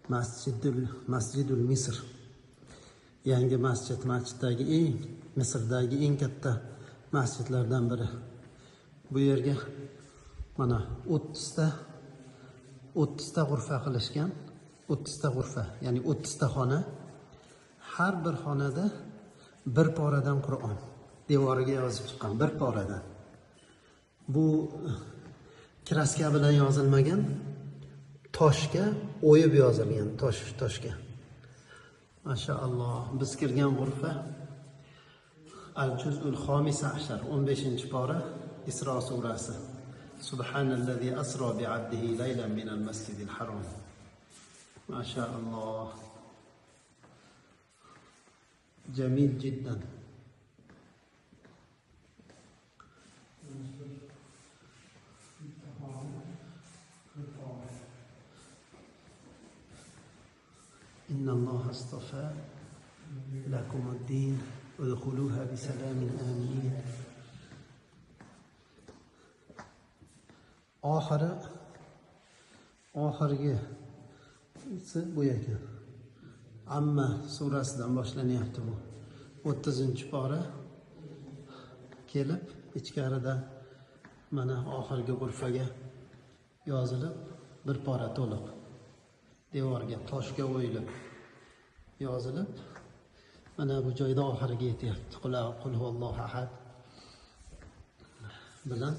Masjidul Misr. Yangi masjiddagi Misrdagi eng katta masjidlardan biri. Bu yerga mana 30 ta g'urfa qilishgan. 30 ta g'urfa, ya'ni 30 ta xona. Har bir xonada bir poradan Qur'on devoriga yozib chiqqan, bir poradan. Bu kraska bilan yozilmagan, toshga o'yib yozilgan, toshga. Mashaalloh, biz kirgan g'urfa Al-Juz'ul Xomisa ashar, 15-pora, Isro surasi. Subhanallazi asro bi'abdihi laylan minal masjidil harom. Mashaalloh. Jamil jiddan. إن الله اصطفى لكم الدين ادخلوها بسلام آمنين. oxirgi bu ekan. Amma surasidan boshlanyapti bu. 30-pora kelib, ichkarida mana oxirgi g'urfaga yozilib, bir pora to'liq devorga, toshga o'yilib yozilib, mana bu joyda oxiriga yetyapti. Qul huvallohu ahad bilan